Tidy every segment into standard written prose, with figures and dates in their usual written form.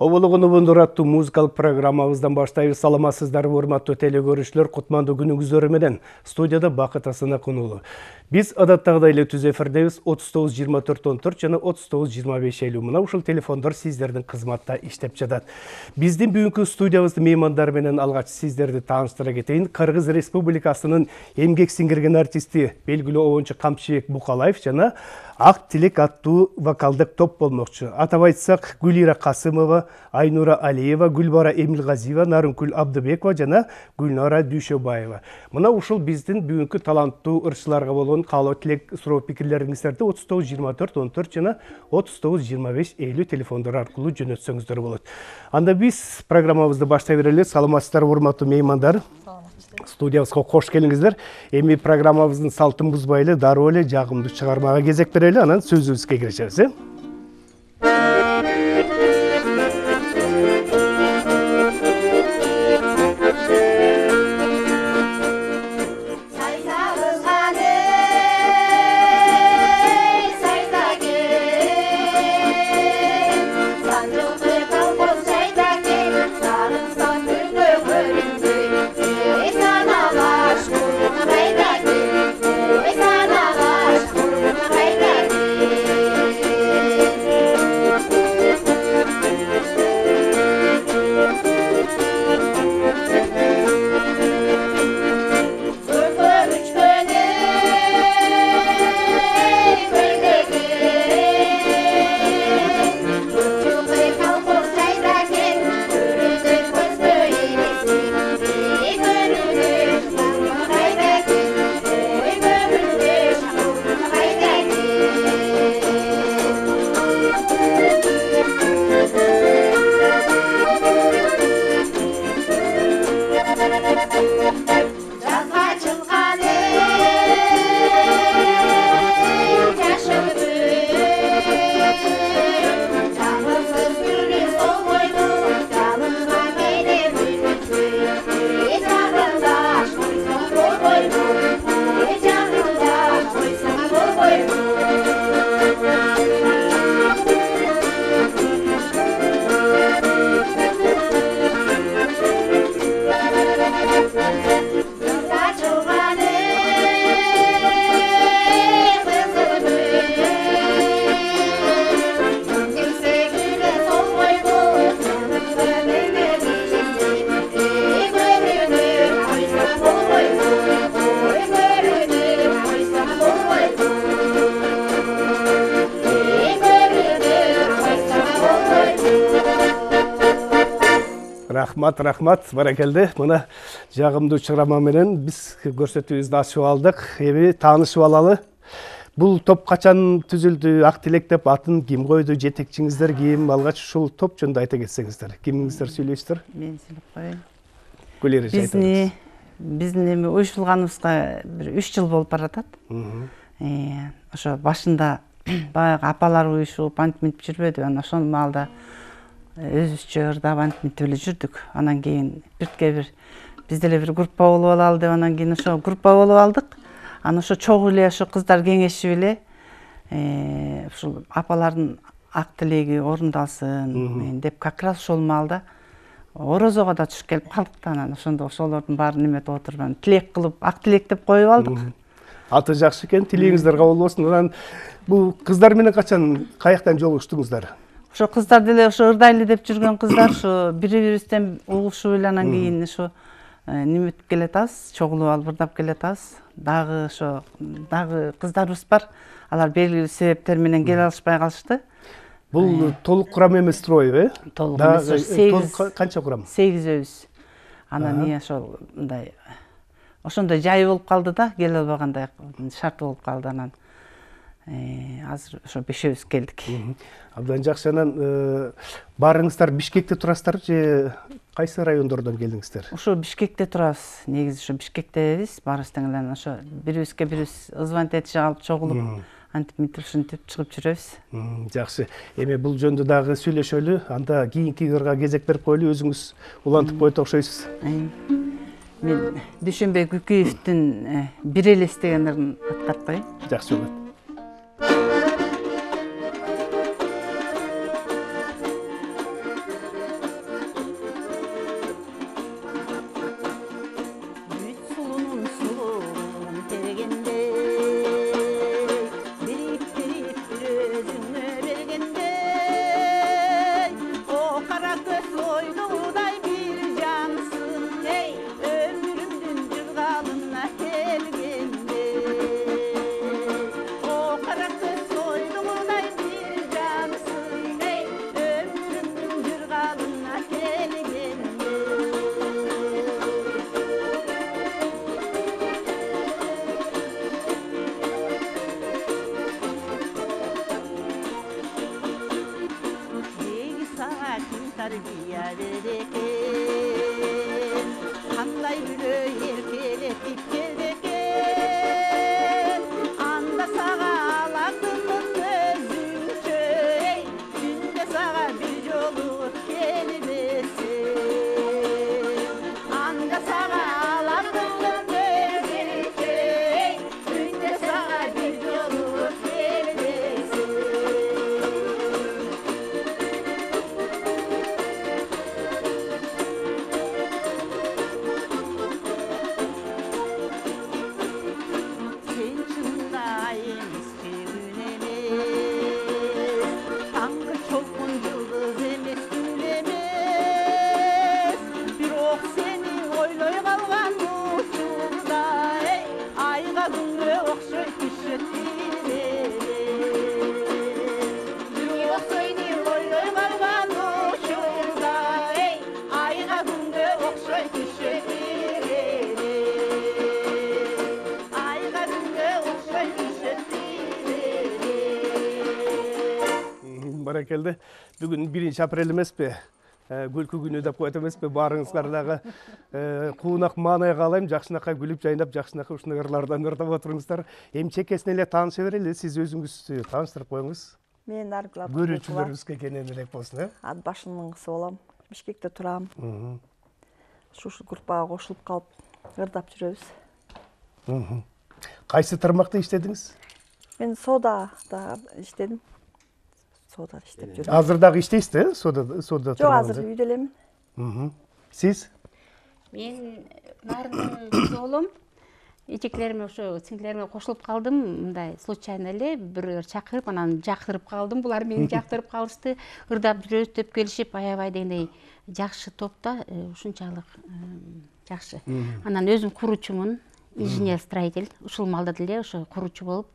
Оболугуну бундураттуу музыкалык программабыздан баштайбыз. Саламатсыздар, урматтуу телекөрүүчүлөр, кутмандуу күнүңүздөр менен. Студияда Бакыт Асанакун уулу. Биз адаттагыдай эле түз эфирдебиз. 39-24-14 жана 39-25 мына ушул телефондор сиздердин кызматта иштеп жатат. Биздин бүгүнкү студиябыздын меймандары менен алгач сиздерди тааныштыра кетейин. Кыргыз Республикасынын эмгек сиңирген артисти, белгилүү оюнчу Камчыбек Букалаев жана Ак Тилек аттуу вокалдык топ болмокчу. Атап айтсак, Гүлира Касымова, Айнура Алиева, Гүлбара Эмилгазиева, Нарынкүл Абдыбекова жана Гүлнара Дүйшөбаева. Мына ушул биздин бүгүнкү таланттуу ырчыларга болгон каалоо тилек суроо пикирлериңиздерди 39-24-14 жана 39-25 телефондор аркылуу жөнөтсөңүздөр болот. Анда биз программабызды баштай берели. Саламатсыздар, урматтуу меймандар. Студиябызга кош келиңиздер. Эми программабыздын салтын бузбай эле дароо эле жагымдуу чыгармага кезек берели, анан сөзүбүзгө киришебиз. Рахмат, баракелде. Мына жагымдуу чыгарма менен биз көрсөтүүбүздү ачып алдык. Эми таанышып алалы. Бул топ качан түзүлдү? Ак Тилек деп атын ким койду? Жетекчиңиздер ким? Алгач ушул топ жөнүндө айта кетсеңиздер. Кимиңиздер сөйлөйсүздөр? Мен сүйлөп коеюн. Гүлира айтыңыз. Биздин эми уюштурганыбызга бир 3 жыл болуп баратат. Ошо башында баягы апалар уюшуп, антип жүрбөдү. Анан ошол маалда өзүбүзчө ырдап антип эле жүрдүк. Анан кийин бир биз деле бир группа болуп алалы деп, анан кийин ошо группа болуп алдык. Анан ошо чогуу эле ошо кыздар кеңешип эле ушул апалардын ак тилеги орундалсын деп как раз ошол маалда орозого да түшүп келип калдык да. Анан ошондо ошолордун баарын эметип отуруп, тилек кылып, ак тилек деп коюп алдык. Аты жакшы экен, тилегиңиздер кабыл болсун. Анан бул кыздар менен качан, каяктан жолугуштуңуздар? Ошо кыздар деле ошо ырдайлы деп жүргөн кыздар ошо бири-бирибизден угушуп эле анан кийин ошо неметип келатабыз, чогулуп алып ырдап келатабыз. Дагы ошо кыздарыбыз бар. Алар белгилүү себептер менен келе алышпай калышты. Бул толук курам эмес строй, Толук эмес. 8 канча курам? 8-өзбүз. Анан ошол мындай ошондой жай болуп калды да, келе албагандай шарт болуп калды. Анан азыр ошо 5-өбүз келдик. Абдан жакшы. Анан баарыңыздар Бишкекте турасыздар же кайсы райондордон келдиңиздер? Ошо Бишкекте турабыз. Негизи ошо Бишкектебиз. Баарыбыз тең эле ошо бирибизге бирибиз звонить этишип алып чогулуп антип ушинтип чыгып жүрөбүз. Жакшы. Эми бул жөндө дагы сүйлөшөлү. Анда кийинки ырга кезек берип коелу. Өзүңүз улантып койду окшойсуз. Мен Дүйшөнбек Үкүевдин бир элес деген ырын аткарып коеюн. Жакшы болот. tarbiya bereken. Qanday biri erkeletip kelbeken. Anda sağa alatımın özünçe, günde sağa bir jolup gelmesin. Anda sağa alatımın özünçe, günde sağa bir jolup gelmesin. Sen çındaymış günemiş, tangı çolkun yıldız emes gülemes. Bir ok seni oyloy kalgan uçurda, ayga günge okşoy düşüp bir ok seni oyloy kalgan uçurda, ayga günge okşoy düşüp ayga günge okşoy düşüp Barakelde. Bugün 1 aprel emes be? Gülkü günü dep koyat emes be? Barыңыздар дагы куунак маанай каалайм. Жакшынакай күлүп жайнап, жакшынакай ушундай ырлардан ырдап отуруңуздар. Эмчекесине эле тааныша берели. Сиз өзүңүз тааныштырып коюңуз. Мен Наргүл Абдыбекова. Көрүүчүлөрүбүзгө кенен элек болсун, Ат башынын кызы болом. Бишкекте турам. Ушул группага кошулуп калып ырдап жүрөбүз. Кайсы тармакта иштедиңиз? Мен содада иштедим. Содада иштеп жүрөм. Азыр дагы иштейсиз, э? Сода Жок, азыр үйдө элемин. Сиз? Мен Нарындын кызы болом. Эжекелериме ошо сиңдилериме кошулуп калдым. Мындай случайно эле бирөө чакырып, анан жактырып калдым. Булар мени жактырып калышты. Ырдап жүрөбүз деп келишип, аябай дегендей жакшы топта, ушунчалык жакшы. Анан өзүм куруучумун, инженер-строитель. Ушул маалда деле ошо куруучу болуп,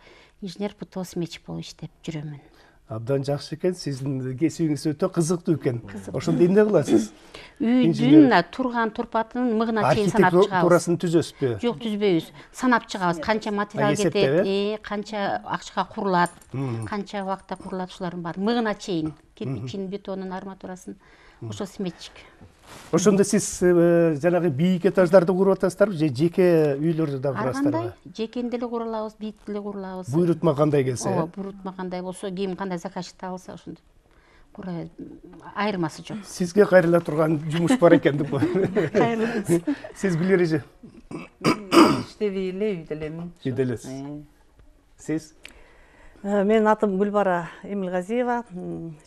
инженер ПТО сметчик болуп иштеп жүрөмүн. Абдан жакшы экен. Сиздин кесибиңиз өтө кызыктуу экен. Ошондо эмне кыласыз? Үйдүн турган турпатын мыгына чейин санап чыгабыз. Архитектурасын түзөсүзбү? Жок, түзбөйбүз. Санап чыгабыз. Канча материал кетет, канча акчага курулат, канча убакытта курулат, ушулардын баары мыгына чейин. Кирпичин, бетонун, арматурасын. Ошо сметчик. Ошондо сиз жанагы бийик этаждарды куруп атасыздарбы же жеке үйлөрдү да Ар курасыздарбы? кандай жекени деле куралабыз, бийик деле куралабыз. Буйрутма кандай келсе? Ооба, буйрутма кандай болсо, ким кандай заказчик табылса ошондо курабыз. Айырмасы жок. Сизге кайрыла турган жумуш бар экен деп. Кайрылабыз. Сиз Гүлер эже? Иштебей эле үйдө элемин. Үйдө элесиз. Сиз? Менин атым Гүлбара Эмилгазиева,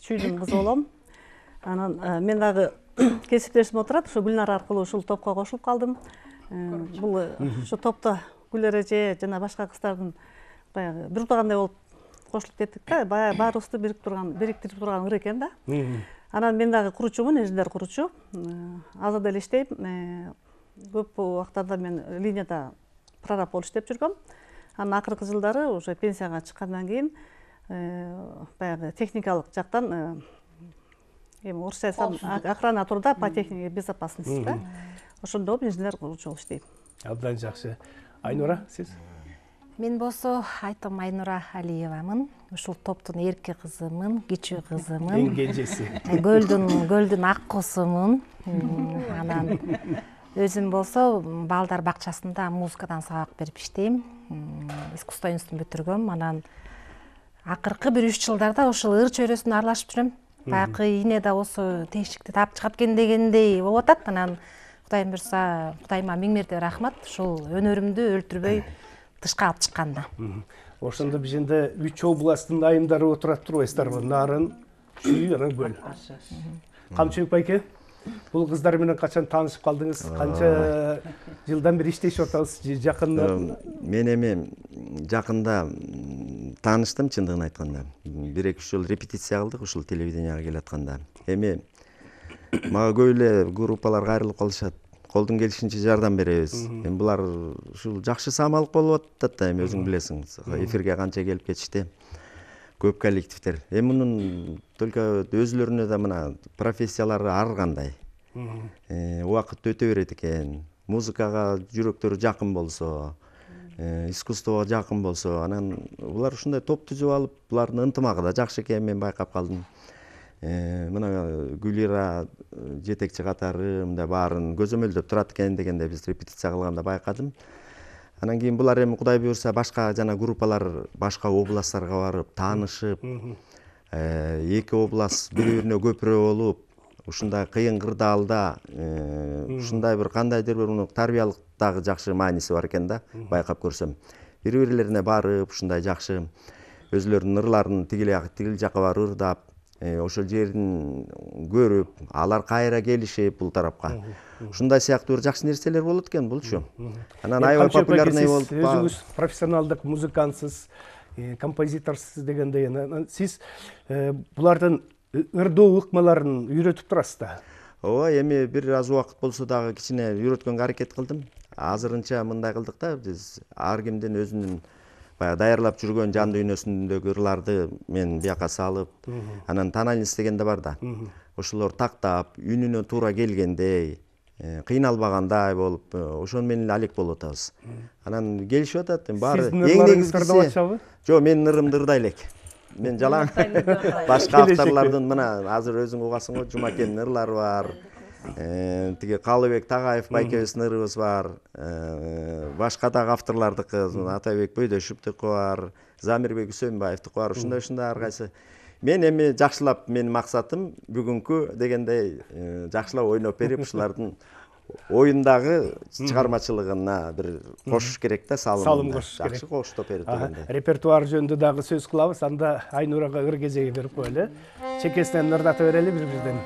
чүйдүн кызы болом. Анан мен дагы кесиптешим отурат, ошо Гүлнар аркылуу ушул топко кошулуп калдым. Бул ошо топто Гүлер эже жана башка кыздардын баягы бир туугандай болуп кошулуп кеттик да, баягы баарыбызды бириктирип турган ыр экен да. Анан мен дагы куруучумун, инженер куруучу. Азыр деле иштейм. Көп убактарда мен линияда прораб болуп иштеп жүргөм. Анан акыркы жылдары уже пенсияга чыккандан кийин баягы техникалык жактан орусча айтсам охрана труда по технике безопасности да. Ошондо инженер куруучу болуп иштейм. Абдан жакшы. Айнура, сиз? Мен болсо айтым Айнура Алиевамын. Ушул топтун эрке кызымын, кичүү кызымын. Эң кенжеси. Гөлдүн ак кусумун. Анан өзүм болсо балдар бакчасында музыкадан сабак берип иштейм. Искусство институтун бүтүргөм. Анан акыркы 1-3 жылдарда ушул ыр чөйрөсүнө аралашып жүрөм. Баягы ийне да болсо тешикти таап чыгат экен дегендей болуп атат. Анан Кудайым буйрса, Кудайыма миң мерте рахмат. Ушул өнөрүмдү өлтүрбөй тышка алып чыкканда. Ошондо бизде 3 областтын айымдары отурат турбайсыздарбы? Нарын, Чүй, анан Көл. Камчыбек байке, бул кыздар менен качан таанышып калдыңыз? Канча жылдан бери иштешип атабыз? Жакында? Мен эми жакында тааныштым, чындыгын айтканда. 1-2 жыл репетиция кылдык ушул телевиденияга келатканда. Эми мага көп эле группалар кайрылып калышат. Колдун келишинче жардам беребиз. Эми булар ушул жакшы самалык болуп атат да, эми өзүң билесиң. Эфирге канча келип кетишти. Көп коллективдер. Эми мунун только өзүлөрүнө да мына профессиялары ар кандай. Убакыт өтө берет экен. Музыкага жүрөктөрү жакын болсо, искусствого жакын болсо, анан булар ушундай топ түзүп алып, булардын ынтымагы да жакшы экенин мен байкап калдым. мына Гүлира жетекчи катары мындай баарын көзөмөлдөп турат экен дегенде биз репетиция кылганда байкадым. Анан кийин булар эми Кудай буйрса башка жана группалар башка областтарга барып таанышып, эки област бири-бирине көпүрө болуп, ушундай кыйын кырдаалда ушундай бир кандайдыр бир муну тарбиялык дагы жакшы мааниси бар экен да, байкап көрсөм. Бири-бирлерине барып, ушундай жакшы өзүлөрүнүн ырларын тигил жакка барып ырдап, ошол жерин көрүп, алар кайра келишип бул тарапка. Ушундай сыяктуу бир жакшы нерселер болот экен булчу. Анан аябай популярный болуп. Өзүңүз профессионалдык музыкантсыз, композиторсуз дегендей, сиз булардын ырдоо ыкмаларын үйрөтүп турасыз да. Ооба, эми бир аз убакыт болсо дагы кичине үйрөткөнгө аракет кылдым. Азырынча мындай кылдык да, биз ар кимдин өзүнүн баягы даярлап жүргөн жан дүйнөсүндөгү ырларды мен бияка салып, анан тональность деген да бар да. Ошолор тактап, үнүнө туура келгендей, кыйналбагандай болуп, ошону менен алек болуп атабыз. Анан келишип атат, баары эң негизгиси. Жок, менин ырымды ырдай элек. Мен жалаң башка авторлордун мына азыр өзүң угасың го, Жумакендин ырлары бар. Тиги Калыбек Тагайев байкебиздин ырыбыз бар. Башка дагы авторлордуку, Атайбек Бөйдөшүптүкү бар, Замирбек Үсөнбаевдики бар. Ушундай ар кайсы. Мен эми жакшылап, менин максатым бүгүнкү дегендей жакшылап ойноп берип, ушулардын оюндагы чыгармачылыгына бир кошуш керек да, салым кошуш керек. Жакшы коштоп берип дегендей. Репертуар жөнүндө дагы сөз кылабыз, анда Айнурага ыр кезеги берип коелу. Чекесинен ырдата берели бири-бирден.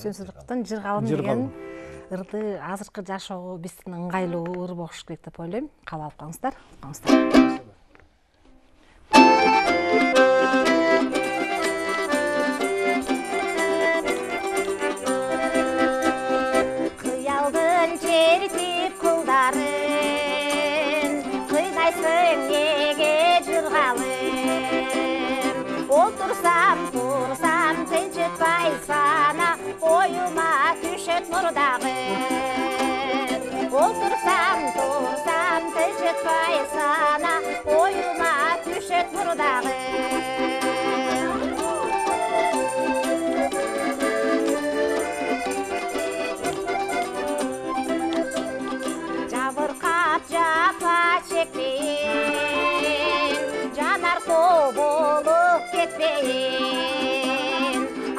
Үсен Сыдыктын Жыргалым деген ырды азыркы жашоого биздин ыңгайлуу ыр болуш керек деп ойлойм. Кабыл алып калыңыздар. Кыялдын чертип кулдарын, кыйнайсың неге жыргалым? Отурсам, турсам, тынчытпай сана, оюма түшөт нур дагы. Отурсам, турсам, тынчытпай сана, оюма түшөт нур дагы. Жабыркап жапа чекпейин, жанар соо болуп кетпейин.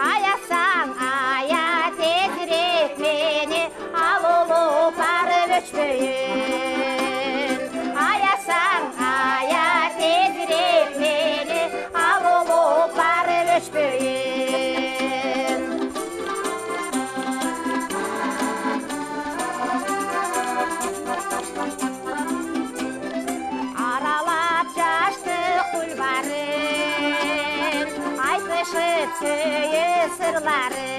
Аясаң ая тезирээк мени, ал улуп барып өчпөйүн. Аясаң ая тезирээк мени, ал улуп барып өчпөйүн. Аралап жаштык кульбарын, айтышып сөйү сырларын.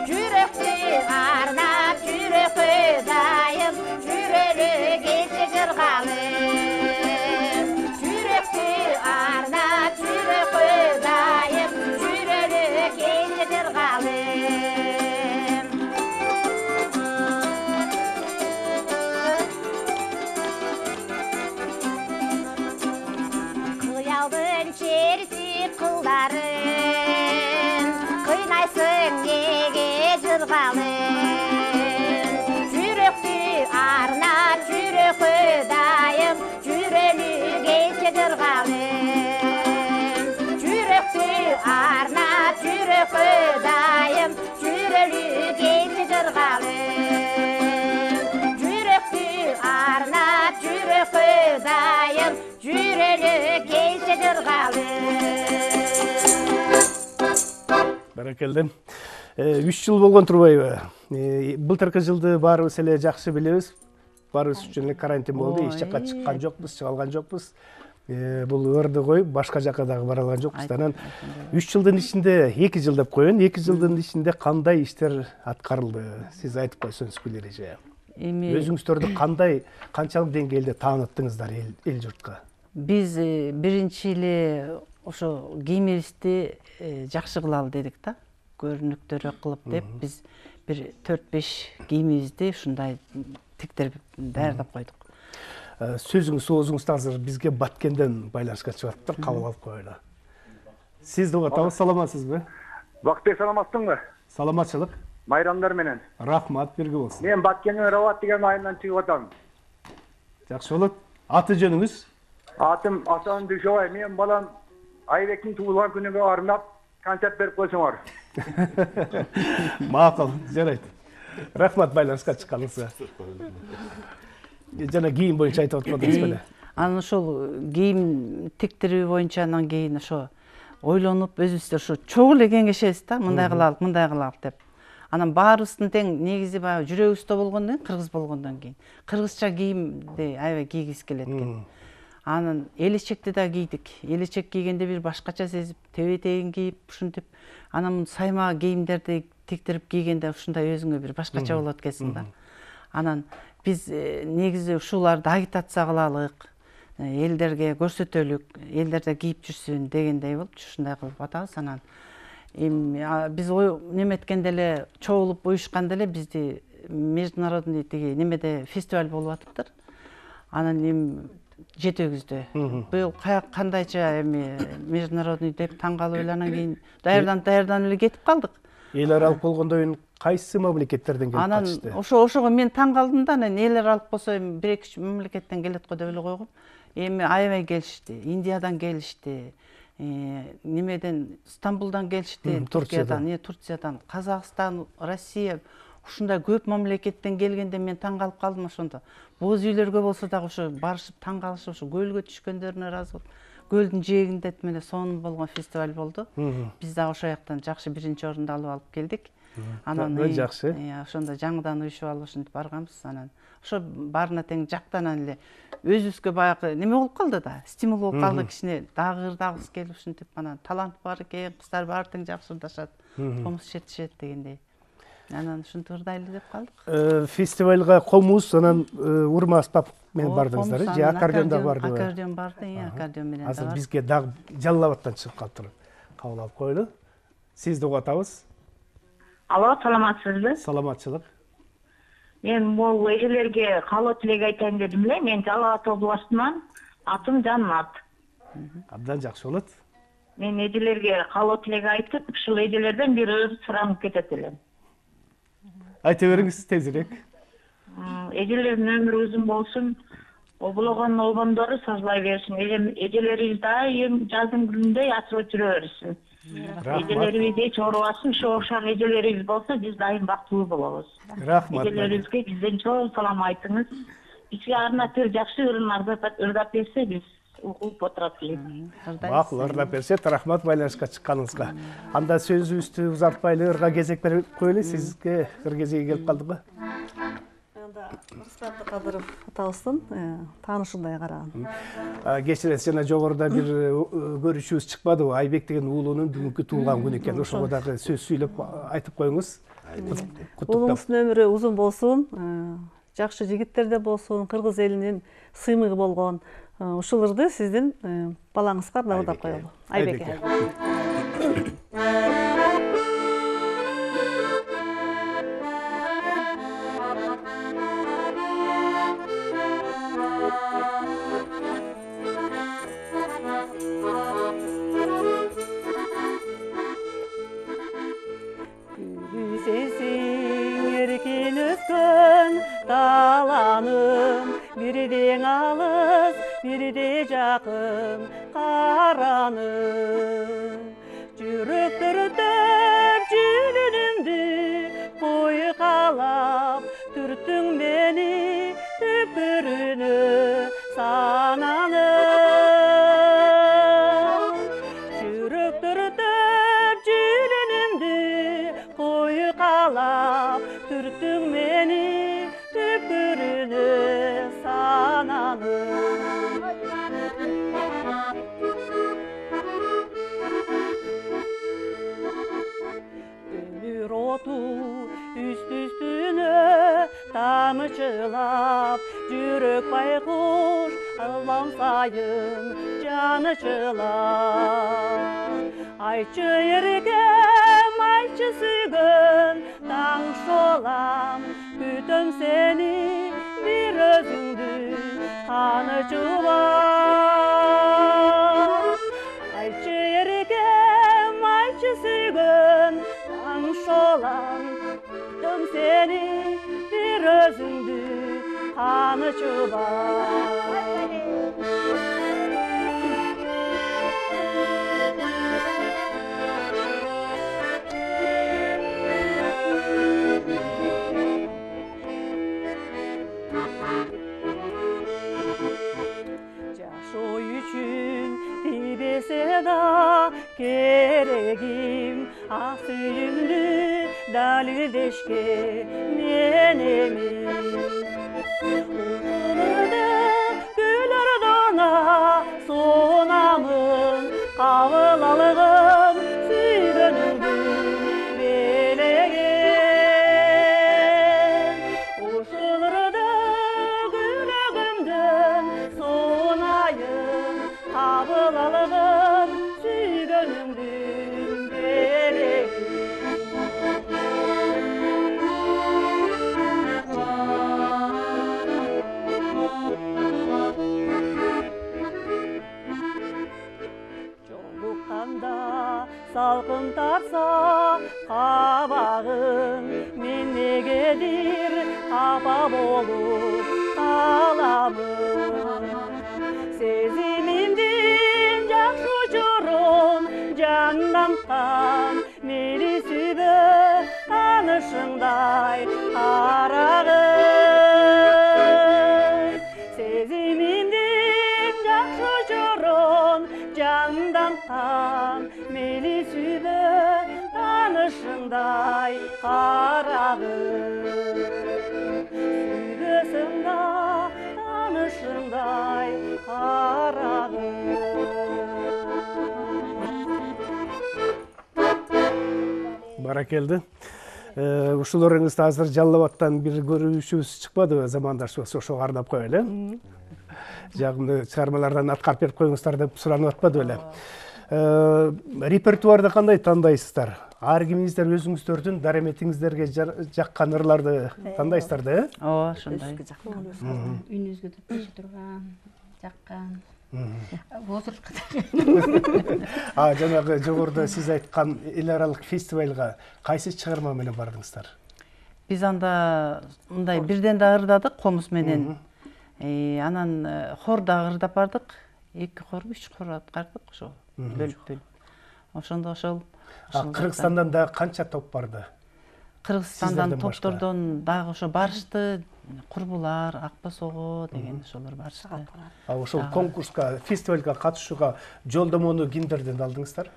Жүрөктү арнап, жүрөккө дайым, жүрөлү келчи жыргалым. Жүрөктү арнап, жүрөккө дайым, жүрөлү келчи жыргалым. Кыялдын чертип кулдарын, кыйнайсың неге жыргалым? Жүрөктү арнап, жүрөккө дайым, жүрөлү келчи жыргалым. Жүрөктү арнап, жүрөккө дайым, жүрөлү келчи жыргалым. Жүрөктү арнап, жүрөккө дайым, жүрөлү келчи жыргалым. Баракелде. 3 жыл болгон турбайбы? Былтыркы жылды баарыбыз эле жакшы билебиз. Баарыбыз үчүн эле карантин болду, эч жакка чыккан жокпуз, чыга алган жокпуз. Бул ырды коюп, башка жакка дагы бара алган жокпуз. Анан 3 жылдын ичинде, 2 жыл деп коеюн, 2 жылдын ичинде кандай иштер аткарылды? Сиз айтып койсоңуз Гүлереже. Өзүңүздөрдү кандай, канчалык деңгээлде тааныттыңыздар эл журтка? Биз биринчи эле ошо кийимибизди жакшы кылалы дедик да, көрүнүктөрү кылып деп, биз бир 4-5 кийимибизди ушундай тиктирип даярдап койдук. Сөзүңүз оозуңузда азыр бизге Баткенден байланышка чыгып кабыл алып коелу. Сизди угатабыз, саламатсызбы? Бакытбек, саламатсыңбы? Саламатчылык. Майрамдар менен. Рахмат, бирге болсун. Мен Баткенден Рават деген айынан чыгып атам. Жакшы болот. Аты жөнүңүз? Атым Асан Дүйшөбай. Мен балам Айбектин туулган күнүгө арнап концерт берип койсоңор. Макул, жарайт. Рахмат байланышка чыкканыңызга. Жана кийим боюнча айтып аткандыңыз беле? Анан ошол кийим тиктирүү боюнча анан кийин ошо ойлонуп өзүбүздө ошо чогуу эле кеңешебиз да, мындай кылалык деп. Анан баарыбыздын тең негизи баягы жүрөгүбүздө болгондон кийин, кыргыз болгондон кийин кыргызча кийимди аябай кийгиз келет экен. Анан элечекти да кийдик. Элечек кийгенде бир башкача сезип, тебетегин кийип, ушинтип, анан сайма кийимдерди тиктирип кийгенде ушундай өзүңө бир башкача болот экенсиң да. Анан биз негизи ушуларды агитация кылалык, элдерге көрсөтөлүк, элдер да кийип жүрсүн дегендей болуп, ушундай кылып атабыз. Анан биз неметкенде эле чогулуп уюшканда эле бизди международный тиги немеде фестиваль болуп атыптыр. Анан жетегүздө. Быйыл кандайча международный деп таң калып эле анан кийин даярданып эле кетип калдык. Эл аралык болгондон кийин кайсы мамлекеттерден келип катышты? Анан ошого мен таң калдым да, анан эл аралык болсо бир эки мамлекеттен келет го деп эле койгом. Эми аябай келишти. Индиядан келишти. Немеден Стамбулдан келишти, Турциядан, Казакстан, Россия, ушундай көп мамлекеттен келгенде мен таң калып калдым ошондо. Боз үйлөргө болсо дагы ошо барышып таң калышып, ошо көлгө түшкөндөрүнө ыраазы болуп, көлдүн жээгинде мына сонун болгон фестиваль болду. Биз дагы ошол жактан жакшы биринчи орунду алып келдик. Анан жакшы. Ошондо жаңыдан уюшуп алып ушинтип барганбыз. Анан ошо баарына тең жактанан эле өзүбүзгө баягы неме болуп калды да, стимул болуп калды, кичине дагы ырдагыбыз келип ушинтип, анан талант бар экен, кыздар баары тең жакшы ырдашат, комуз жетишет дегендей. Анан ушинтип ырдайлы деп калдык. Фестивальга комуз, анан урма аспап менен бардыңыздар, же аккордеон да барды? Аккордеон барды, аккордеон менен да бар. Азыр бизге дагы Жалал Абадтан чыгып калыптыр. Кабыл алып коелу. Сизди угатабыз. Алло, саламатсызбы? Саламатчылык. Мен бул эжелерге каалоо тилек айтайын дедим эле. Мен Жалал Абад областынан, атым Жаннат. Абдан жакшы болот. Мен эжелерге каалоо тилек айтып, ушул эжелерден бир өзү суранып кетет элем. Айта бериңиз тезирээк. Эжелердин өмүрү узун болсун, обулогон обондору созулай берсин. Эжелерибиз дайым жаздын күнүндөй ачылып жүрө берсин. Эжелерибиз эч оорубасын, ошо окшош эжелерибиз болсо биз дайым бактылуу болобуз. Рахмат. Эжелерибизге бизден чоң салам айтыңыз. Бизге арнатыр жакшы ырдап берсе биз угуп отурат элек. Макул, ырдап берсет, рахмат байланышка чыкканыңызга. Анда сөзүбүздү узартпайлы ырга кезек берип коелу. Сизге ыр кезеги келип калдыбы? Анда Мырзатты Кадыров атабыздын таанышындай караган. Кечиресиз, жана жогоруда бир көрүшүбүз чыкпадыбы? Айбек деген уулунун бүгүнкү туулган күнү экен. Ошого дагы сөз сүйлөп айтып коюңуз. Уулуңуздун өмүрү узун болсун, жакшы жигиттерде болсун, кыргыз элинин сыймыгы болгон. Ушул ырды сиздин балаңызга ырдап коелу. Айбекке. Erkin öskön dalanım, birden alız, birde jakın karanım. Жүрөктөрдөп жүрүнүмдү бойкалап, түрттүң мени түпкүрүнө сананып. Жүрөктөрдөп жүрүнүмдү бойкалап, түрттүң мени түпкүрүнө сананып. Оту үст-үстүнө тамчылап, жүрөк байкуш алам сайын жаны жылап. Айчы эркем, айчы сүйгөн, таң шолам, күтөм сени Tüm seni bir özündü tanışıban. Yaşo üçün dibese da gereğim ah süyümlü dalildeşke menemin. Uğurda güler dona sonamın kavılalığım süyönümdü belegen. Uşulurda gülegimden sonayım kavılalığım süyönümdü belegen. Jolukanda salkın tarsa kabağın men negedir kapa bolup kalamın. Sezimimdin jakşı uçurum candan kan meni sübü tanışыңдай karağın. Sezimimdin jakşı uçurum candan kan meni sübü tanışыңдай karağın. Sübüsünda tanışыңдай karağın. Баракелді. Ушуларыңызды азыр жаллабаттан бир көрүүшүбүз чыкпады замандаштыбыз ошо арнап коелу. Жагымды чыгармалардан аткарып берип коюңуздар деп суранып атпады беле. Репертуарды кандай тандайсыздар? Ар кимиңиздер өзүңүздөрдүн дараметиңиздерге жаккан ырларды тандайсыздар да? Ооба, ошондой. Үнүбүзгө тиеше турган, жаккан. Жанагы жогоруда сиз айткан эл аралык фестивалга кайсы чыгарма менен бардыңыздар? Биз анда мындай бирден да ырдадык комуз менен. Анан хор да ырдап бардык. 2 хор, 3 хор аткардык ошо. Бөлүп. Ошондо ошол. Кыргызстандан да канча топ барды? Кыргызстандан топтордон дагы ошо барышты. Курбулар, Акбасого деген ошолор барышты. Ошол конкурска, фестивалга катышууга жолдомону кимдерден алдыңыздар?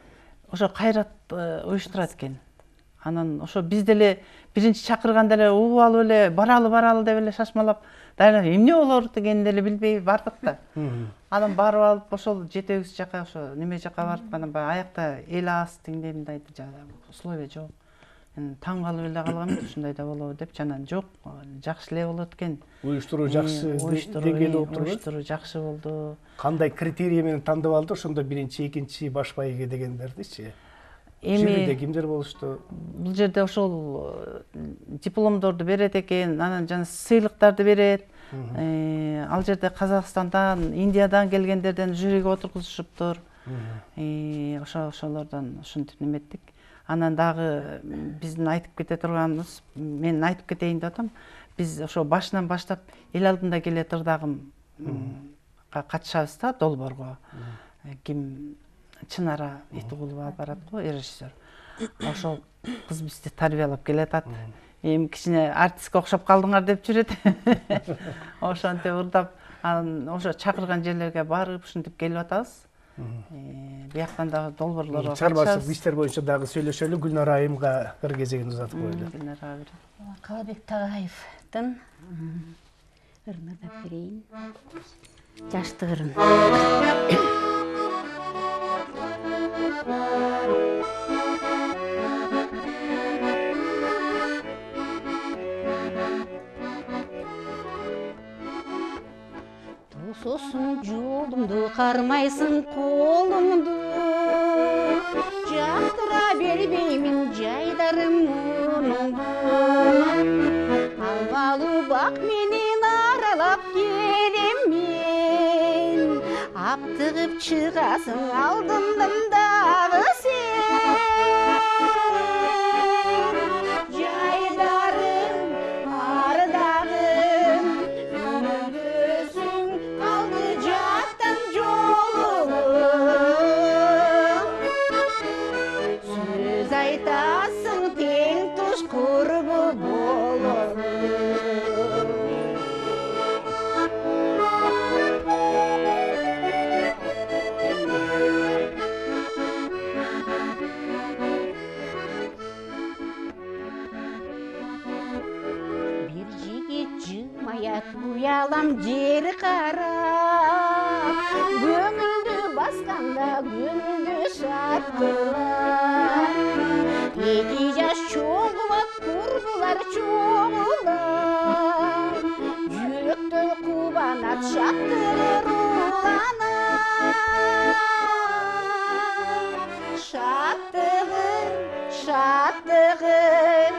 Ошо Кайрат уюштурат экен. Анан ошо биз деле биринчи чакырганда эле угуп алып эле баралы деп эле шашмалап, дайла эмне болор дегенди эле билбей бардык да. Анан барып алып ошол жетегибиз жака ошо неме жака барып анан баягы аякта эл аз теңдейм условия жок. Таң калып эле калгам, ушундай да болобу деп, жанан жок, жакшы эле болот экен. Уюштуруу жакшы деңгээлде болуп турбу. Уюштуруу жакшы болду. Кандай критерий менен тандап алды ошондо биринчи, экинчи, баш байге дегендердичи? Эми кимдер болушту? Бул жерде ошол дипломдорду берет экен, анан жана сыйлыктарды берет. Ал жерде Казакстандан, Индиядан келгендерден жюриге отургузушуптур. Ошолордон ушинтип неметтик. Анан дагы биздин айтып кете турганыбыз, мен айтып кетейин деп атам. Биз ошо башынан баштап эл алдында келе турдагым катышабыз да долбоорго. Ким Чынара Итугулова алып барат го, режиссер. Ошол кыз бизди тарбиялап келатат. Эми кичине артистке окшоп калдыңар деп жүрөт. Ошентип ырдап, анан ошо чакырган жерлерге барып, ушинтип келип атабыз. Бияктан дагы долбоорлорго чарбачылык иштер боюнча дагы сүйлөшөлү. Гүлнара айымга бир кезегин узатып коелу. Гүлнара Калыбек Тагаевдин ырына да берейин. Жаштык ырын. Тососуң жолумду, кармайсың колумду, жактыра бербеймин жайдарым мунуңду. Албалуу бак менен аралап келем мен, аптыгып чыгасың алдымдан дагы сен. Uyalam jeri qarab, көңілді басқанда көңілді шаттылар. Екі жас чоғылап құрбылар чоғылар, жүректі қубанат шаттырыр уланар. Шаттығын, шаттығын,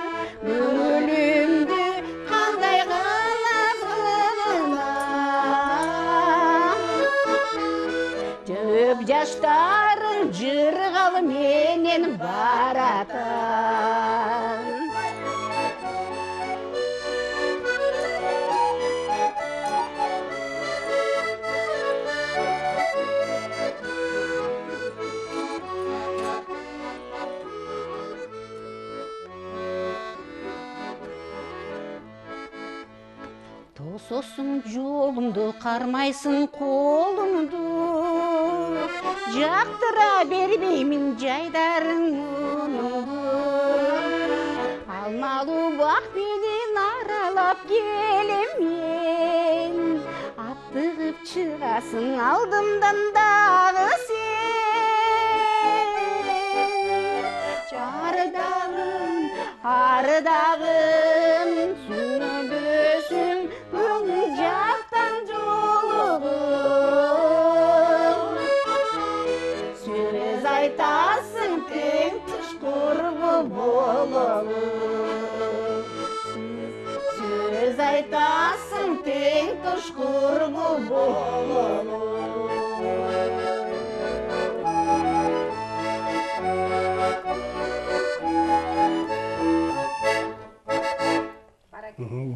өлімді қандай қылығына. Төп жаштарың жырғал менен баратын. Тососың жолыңды, қармайсың қолыңды, жақтыра бербеймін жайдарың мұныңды. Алмалы бақ менен аралап келемен, аттығып шығасың алдымдан дағы сен. Жарыдағым, арыдағым, сүрінбесің көңіл жақтан жолығым. Сөз айтасың тең тұшқырғы болығым. Сөз айтасың тең тұшқырғы болығым.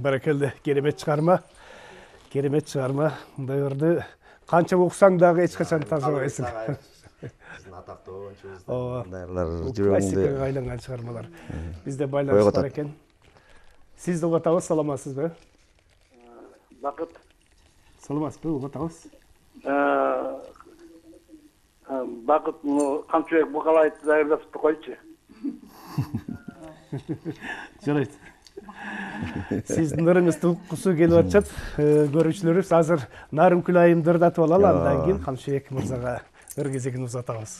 Бәрекелді, керемет шығарма. Керемет шығарма. Мұндай өрді қанша оқысаң дағы ешқашан тазалайсың. Біздің атақты ойыншымыз. Классикаға айланған шығармалар. Бізде байланыс бар екен. Сізді ұғатауыз, саламасыз ба? Бақыт. Саламасыз ба, ұғатауыз? Бақыт, қамшыбек бұқалайды дайырдасыпты қойшы. Жарайды. Сіздің нұрыңызды құсы келіп атшат, көрушілеріміз азыр Нарымкүл айымдырды атып алалы, андан кейін Қамшыбек мырзаға өр кезегін ұзатамыз.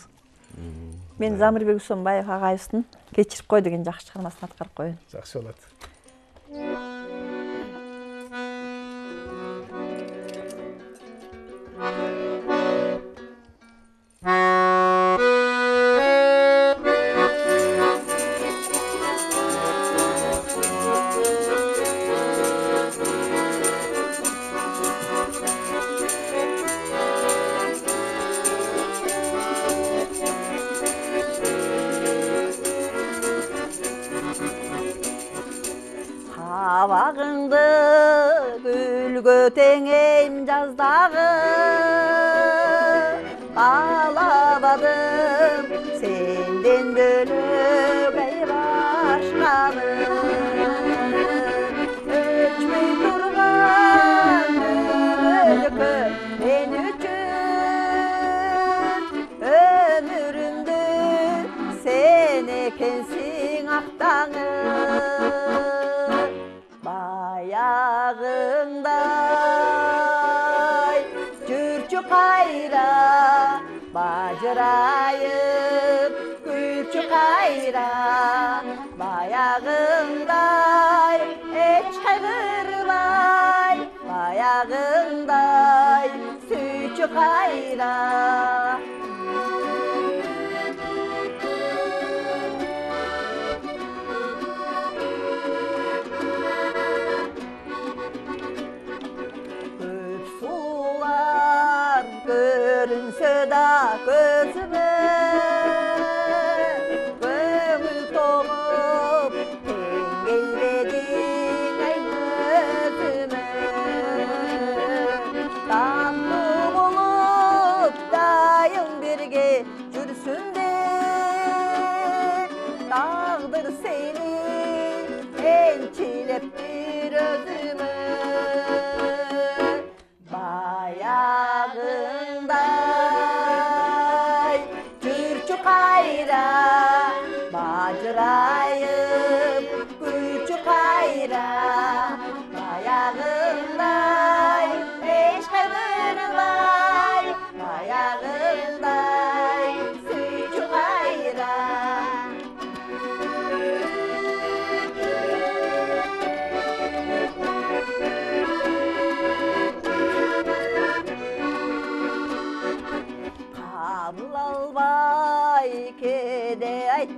Мен Замирбек Усонбаев ағайыстың кешіріп қой деген жақсы шығармасын атқарып қойын. Жақсы болады. Қабағыңды гүлге теңейм жаздағы, қалабадым сенден бөлек ай башқаны. Өчмей тұрған өміркі мен үшін, өмірімді сен екенсің ақтаңым. Баяғыңдай жүрчү қайра, бажырайып күлчү қайра. Баяғыңдай эч қайғырбай, баяғыңдай сүйчү қайра. Görünse da gözüme, köngül toğup tengeydedin ay gözüme. Tatlı bulup dayın birge жүрсün de, tağdır seni ençilep bir özüme. Баяғыңдай жүрчү қайра, бажырайып күлчү қайра. Баяғыңдай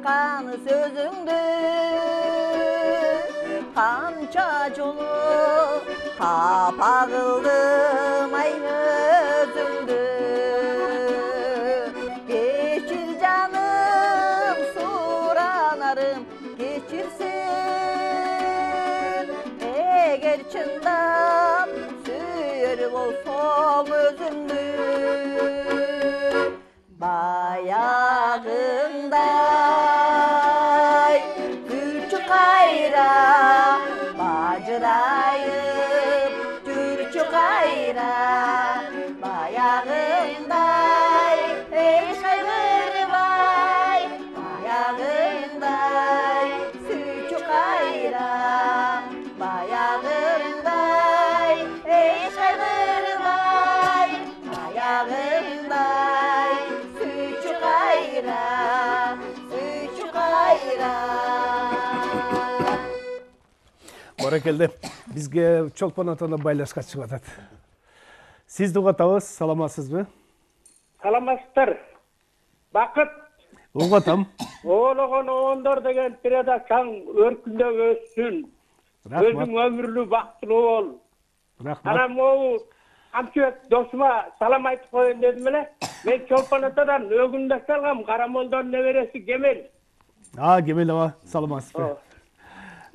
айтқан сөзіңді қанша жолы қапа қылдым ай өзіңді кешір жаным сұранарым кешірсін егер шындап сүйер болсам өзіңді баяғындай күлші қайра бажырайып жүрші қайра баяғындай еш қайғырмай баяғындай сүйші қайра баяғындай еш қайғырмай баяғындай сүйші қайра сүйші қайра. Баракелде, бізге Чолпон атаны байлашқа шығып атады. Сізді ұғатабыз, саламасызбы? Саламатсыздар. Бақыт. Ұғатам. Оғылған оғындар деген тіреді шаң өркінде өссін. Өзің өмірлі бақытылы ол. Анам оғы қамшует досыма салам айтып қойын дедім әле. Мен Чолпон атадан өгінді салғам, Қарамолдан небересі Кемел. Кемел аға, саламасызбы?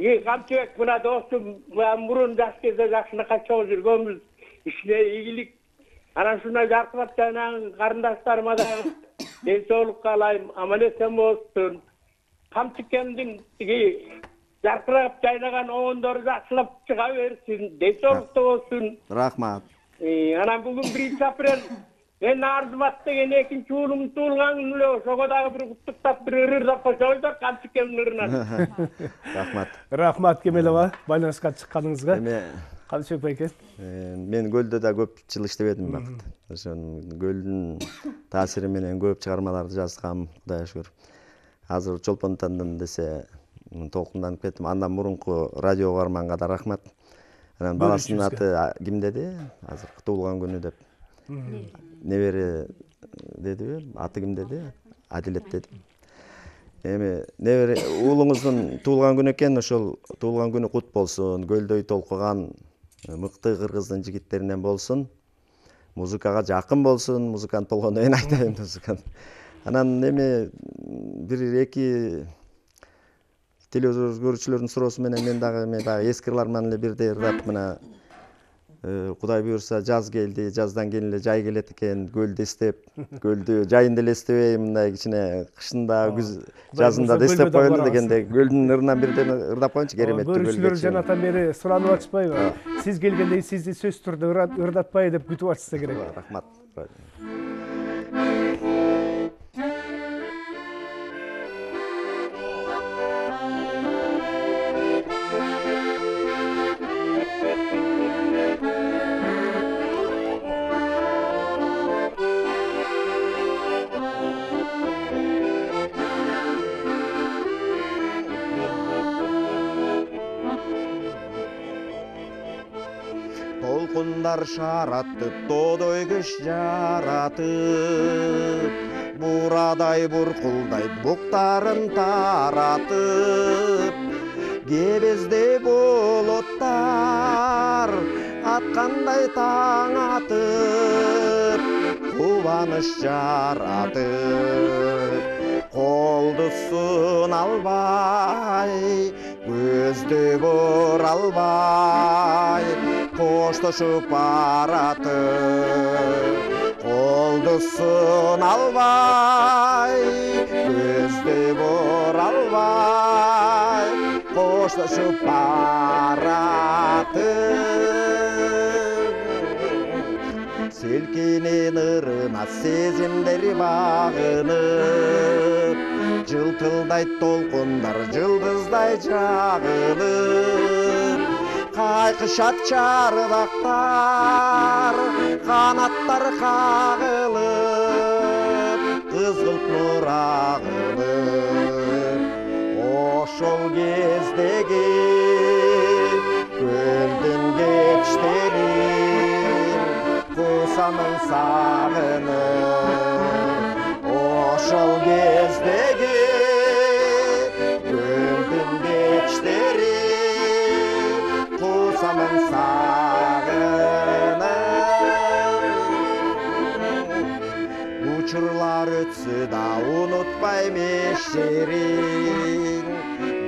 Қамшует мұна досым, бұрын жас кезде жақшына қачау жүргенбіз. Ішіне игілік. Ана шuna жарқырап жаңағы қарындастарыма да денсаулық қалайым, аман есен болсын. Қамшыкемдің жарқырап жайнаған оғындары жақсылап шыға берсін, денсаулықты болсын. Рахмат. Анам бүгін 1 апрель мен Арзымат деген екінші ұлым туылған күні соғадағы бір құттықтап бір ырырдап қойсаңыздар Қамшыкемнің ырынан. Рахмат. Рахмат Кемел аға, байланысқа шыққаныңызға. Қамшыбек байке? Мен Гөлдө да көп жыл иштеп едім Бақыт. Гөлдің таасирименен көп чыгармаларды жазгам, Кудайга шүгүр. Азыр Чолпон атадан десе толкунданып кеттим. Андан мурунку радио угарманга да рахмат. Анан баласынын аты ким деди? Азыр туулган күнү деп. Небери дедиби? Аты ким деди? Адилет деди. Эми небери уулуңуздун туулган күнү экен, ошол туулган күнү кут болсун. Гөлдөй толкуган мыкты кыргыздын жигиттеринен болсун. Музыкага жакын болсун. Музыкант болгондон кийин айтайын музыкант. Анан эми 1-2 телевизор көрүүчүлөрдүн суроосу менен мен дагы эскирлар менен эле бирдей ырдап мына Кудай буюрса жаз келди, жаздан кийин эле жай келет экен, гөлдү эстеп, гөлдү жайында эле эстебей, мындай кичине кышында, жазында да эстеп коелу дегенде гөлдүн ырынан бирден ырдап коеюнчу, кереметтүү гөл. Көрүүчүлөр жанатан бери суранып атышпайбы? Сиз келгенде сизди сөз түрдө ырдатпай деп күтүп атышса керек. Рахмат. Толкундар шаратып, тоодой күш жаратып, бурадай буркулдайт буктарын таратып, кебездей болоттар аткандай таң атып, кубаныч жаратып, колдусун албай, көздө бор албай, коштошуп баратып, колдусун албай, көздө бор албай, коштошуп баратып. Селкинин ырына сезимдер багынып, жылтылдайт толкундар жылдыздай жагылып, кайкышат чардактар, канаттар кагылып, кызгылт нур агылып, ошол кездеги көлдүн кечтерин кусанын сагынып, ошол кездеги өтсө да унутпайм эч жерин.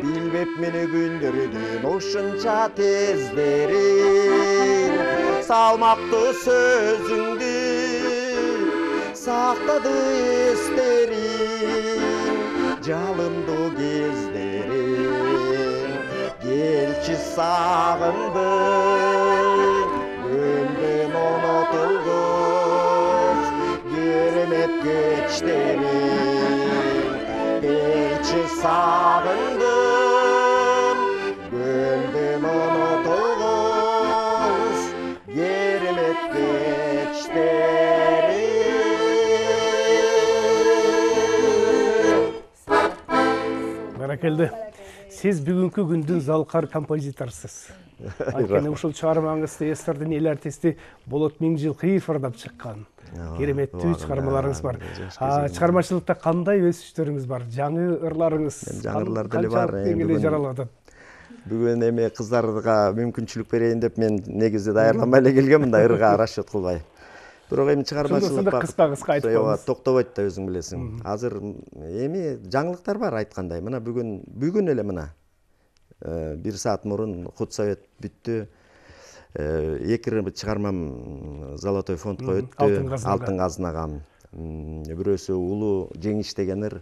Билбеп мени күндөрдүн ушунча тездерин. Салмактуу сөзүңдү сактады эстерин, жалындуу кездерин. Келчи сагындым, көндөн унутулгуч керемет кечтерин. Келчи сагындым, көндөн унутулгуч керемет кечтерин. Баракелді. Сіз бүгінгі күндүн залкар композиторсыз. Анткени ушул чыгармаңызды эстердин эл артисти Болот Миңжилкыев ырдап чыккан. Кереметтүү чыгармаларыңыз бар. Чыгармачылыкта кандай өсүштөрүңүз бар? Жаңы ырларыңыз? Жаңы ырлар деле бар. Бүгүн эми кыздарга мүмкүнчүлүк берейин деп мен негизи даярданбай эле келгем, мындай ырга расчет кылбай. Бирок эми чыгармачылыкка кыска айтып токтобойт да, өзүң билесиң. Азыр эми жаңылыктар бар айткандай. Мына бүгүн эле мына 1 саат мурун худсовет бүттү. 2 чыгармам Золотой фондко өттү. Алтын казынага. Бирөөсү Улуу жеңиш деген ыр.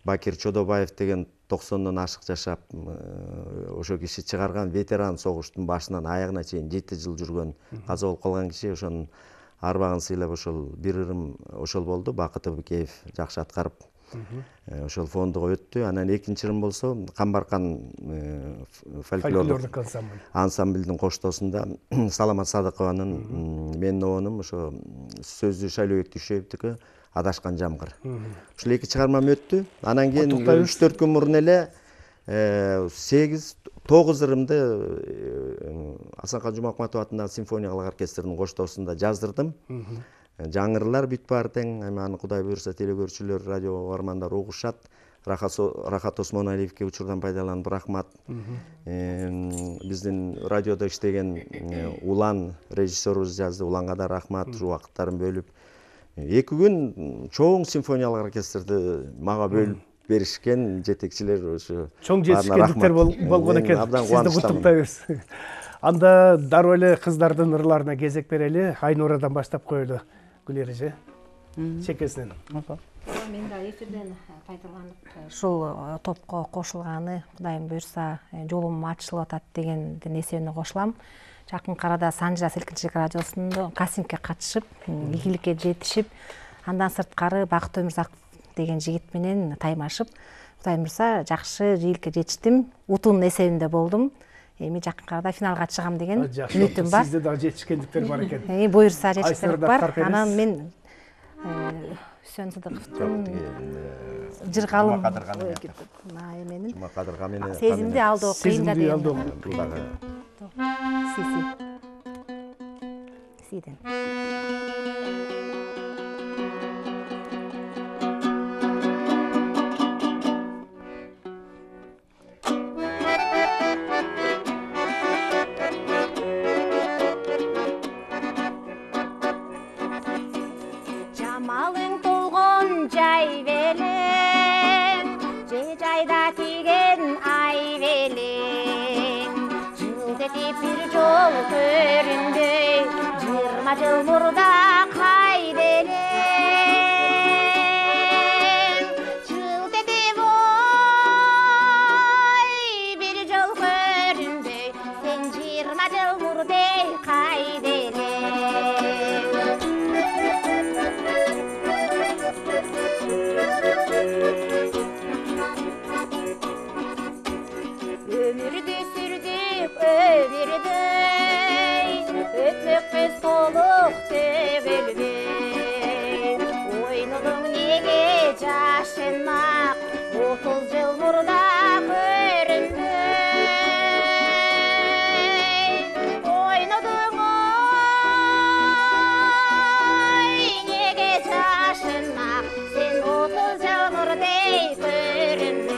Бакир Чодобаев деген 90-дон ашык жашап, ошо киши чыгарган ветеран, согуштун башынан аягына чейин 7 жыл жүргөн, каза болуп калган киши. Ошонун арбагын сыйлап ошол бир ырым ошол болду. Бакыт Ыбыкеев жакшы аткарып ошол фондуга өттү. Анан экинчи ырым болсо Камбаркан фольклордук ансамблдин коштоосунда Саламат Садыкованын менин обонум ошо сөзү Шайлообек Дүйшөевдүкү Адашкан жамгыр. Ушул 2 чыгармам өттү. Анан кийин 3-4 күн мурун эле 8-9 ырымды Асанкан Жумакматов атындагы симфониялык оркестрдин коштоосунда жаздырдым. Жаңырлар бүт бар тең. Аны Кудай буйрса теле көрүүчүлөр, радио угармандар угушат. Рахат Осмоналиевке учурдан пайдаланып рахмат. Биздин радиодо иштеген Улан режиссерубуз жазды. Уланга да рахмат. Ушу убакыттарын бөлүп 2 күн чоң симфониялык оркестрди мага бөлүп беришкен жетекчилер ушу. Чоң жетишкендиктер болгон экен. Сизди куттуктайбыз. Анда дароо эле кыздардын ырларына кезек берели. Айнурадан баштап коелу. Гүлереже. Чекесинен. Мен да эфирден пайдаланып ушул топко кошулганы, Кудайым буйрса, жолум ачылып атат дегендин эсебине кошулам. Жакынкы арада Санжа Селкинчилик радиосунда кастингке катышып, ийгиликке жетишип, андан сырткары Бакыт Өмүрзаков деген жигит менен таймашып, Кудайым буйрса, жакшы ийгиликке жетиштим. Утуунун эсебинде болдум. Эми жакынкы арада финалга чыгам деген үмүтүм бар. Сизде да жетишкендиктер бар экен. Буйрса жетишкендик бар. Анан мен Үсен Сыдыковдун жыргалым эменин сезимди алды окуйн да деген. Сиден. Жамалың толгон жай белем, же жайда тиген ай белем. Жылдетип бир жол көрүндөй, 20 жыл мурда кайделем. Жылдетип ой, бир жол көрүндөй, сен 20 жыл мурдей кайделем. Ömürdü sürdük ömürdey, ötmek biz soluk tөгülbey. Oynudun nege yaşınmak, 30 yıl murda görünmey. Oynudun oy, nege yaşınmak, sen 30 yıl murdey görünmey.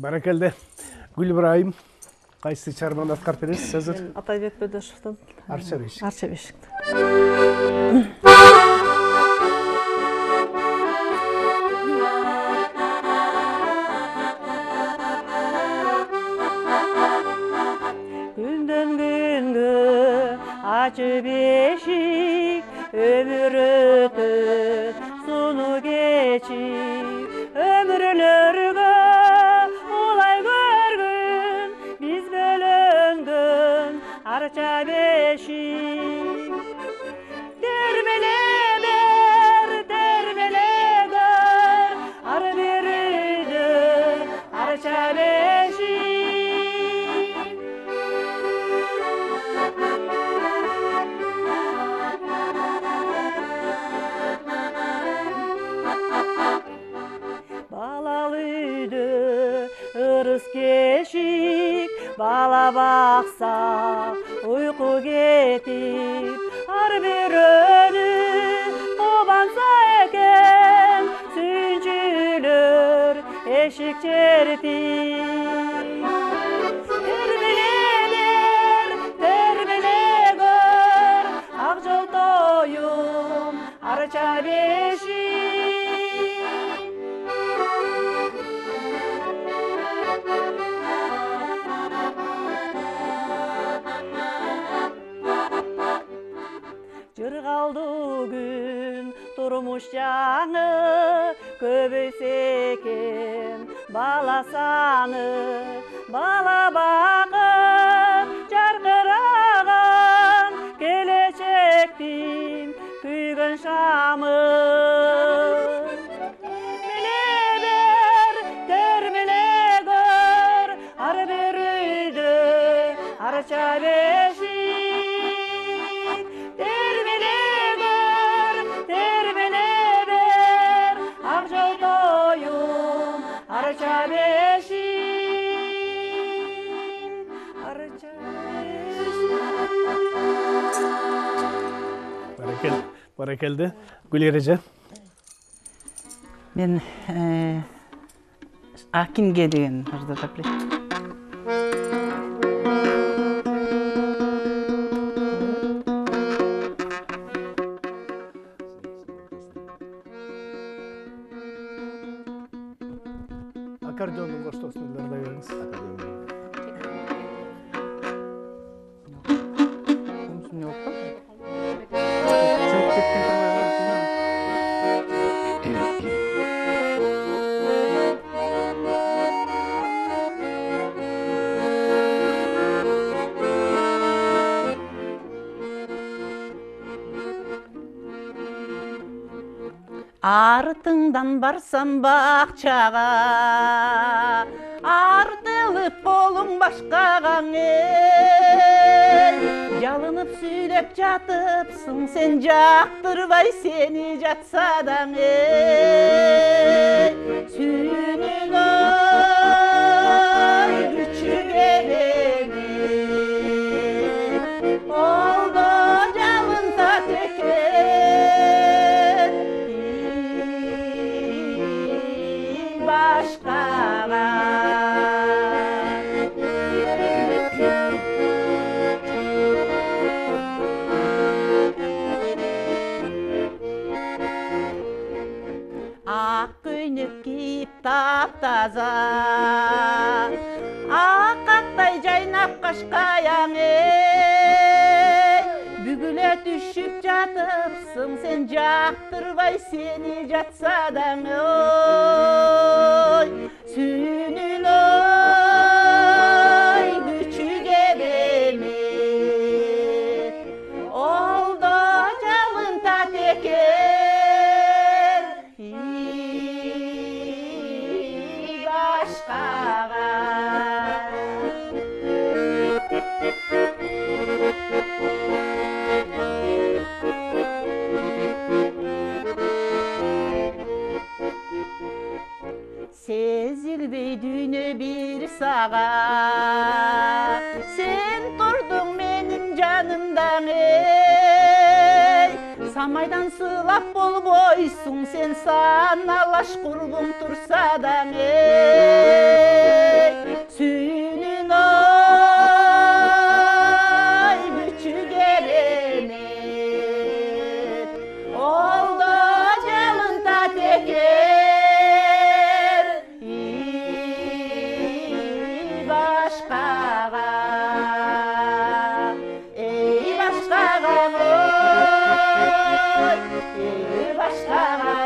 Баракелде. Гүлбирайым, кайсы чарманы аткарып бересиз азыр? Атайбек Бөдөшевдин Арча бешик. Арча бешик. Günden günge acı beşik ömür ötüp sonu geçip ömürlerge olay görgün biz bölündün arça beşik dermele gör ar biriydi arça beşik balalıydı ırıs keşik bala baksa uyku getip har bir önü obansa eken sünçülür eşik çertip termele gör akjol toyum arça beşik Jırgaldı gün turmuş жаңы көбөйсекен бала саны бала багып жаркыраган келечектин күйгөн шамы термеле гөр ар бир үйдө арча бешик Баракелде. Гүлереже. Мен Акинге деген ырдап элем. Аккордеондун коштосун ырдай бериңиз. Артыңдан барсам бақчаға, артылып болуң башқагаң ей. Жалынып сүйлеп жатыпсың, сен жақтырбай сени жатсадаң ей. Сүйүнүн ой күчү келени, олдо жалынса текен başkaga. Ak köynük kiyip taptaza, akakтай жайнап кашкаяң ey. Бүгүлө түшүп жатыпсың, сен жактырбай сени жатсадаң ой. Сүйүнүн ой күчү келени, олдо жалынта текен башкага. Сезилбей дүйнө бир сага, sen турдуң менин жанымдан ey. Самайдан сылап болбойсуң, sen саналаш курбуң турсадан ey. Suyunun oy küçük erenet oldu canında teker başkağa ey başkağa oy ey başkağa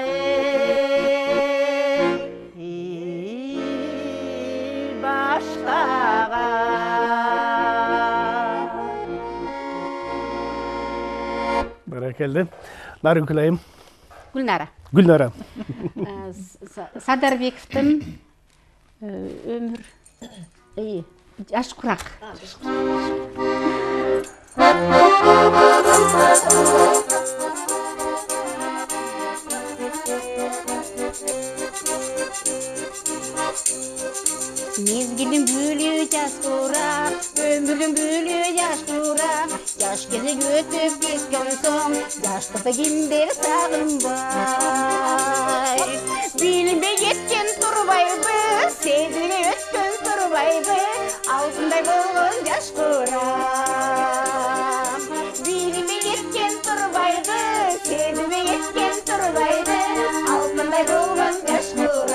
Barakallah. Narın Kulayım. Gülnara. Gülnara. Sadarbekov'tun ömür iyi. Yaş kurak. Mezgilin bülü yaş kurak, ömrün bülü yaş kurak. Yaş gezi götüp gitken son, yaşlıkta kimdir sağınbay. Bilimbe yetken turbaydı, sevdiğine ötken turbaydı, altınday bolğun yaş kurak. Bilimbe yetken turbaydı, sevdiğine yetken turbaydı, altınday bolğun yaş kurak.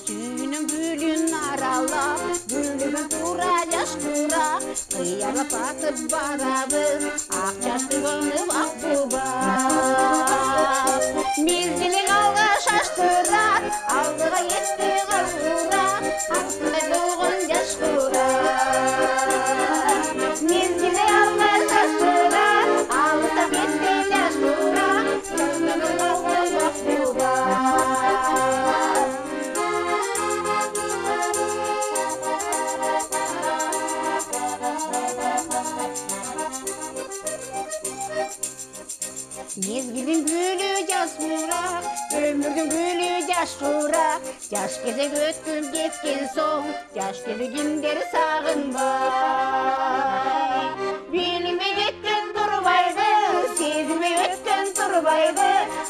Suyunun bülün aralap, bülümün tura yaş kurak, kıyarlap atıp barabız, ak yaştığınıp ak bubak. Mezgilin alga şaştırar, algıga yetti kalkurak, altında doğun yaş kurak. Mezgilin alga şaştırar, algıda yetti yaş kurak, ömrümün alga ak bubak. Mezgilin gülü yaş kurak, ömrün gülü yaş kurak. Yaş geze götüm getken son, yaş geze kimleri sağınbay. Bilime yetken turbaydı, sezime ötken turbaydı,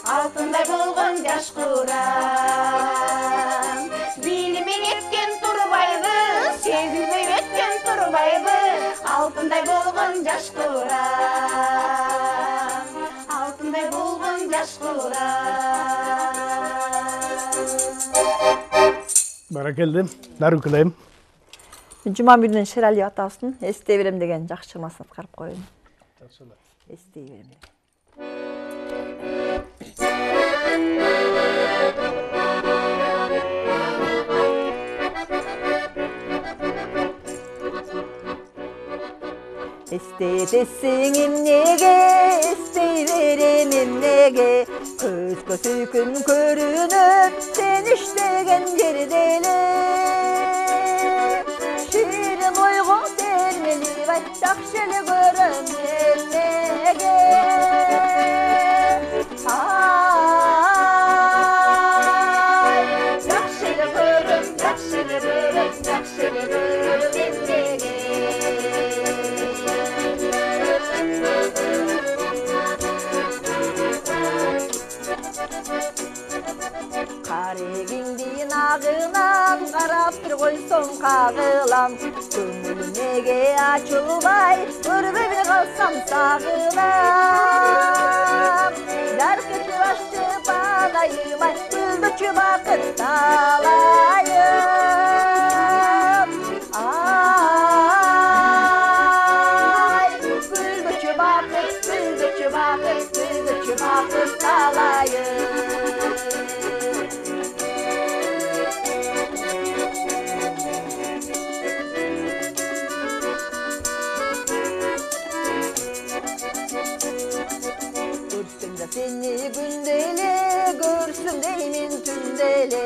altınday bolğun yaş kurak. Bilime yetken turbaydı, sezime ötken turbaydı, altınday bolğun yaş kurak. Altınday bolğun yaş kurak. Barakallah. Narın Kulayım. Cuma günün Şerali atasın, estey berem деген жакшы чыгмасын аткарып коеюн. Estey berem. Estey desең эмнеге, estey берем эмнеге, көзгө сүйкүн көрүнүп, сен иштеген жерде эле. Şirin oyğun termelip, жакшы эле көрөм эмнеге. Жакшы эле көрөм, жакшы эле көрөm, жакшы эле көрөm эмнеге. Карегиңди нагынан карап тур койсоң кагылам. Көңүлүм неге ачылбай, көрбөй калсам сагынам. Жаркытып ачып алайым, күлдүчү бакыт талайым. Күлдүчү бакыт, күлдүчү бакыт, күлдүчү бакыт талайым. Seni gündele, görsün deymin tündele.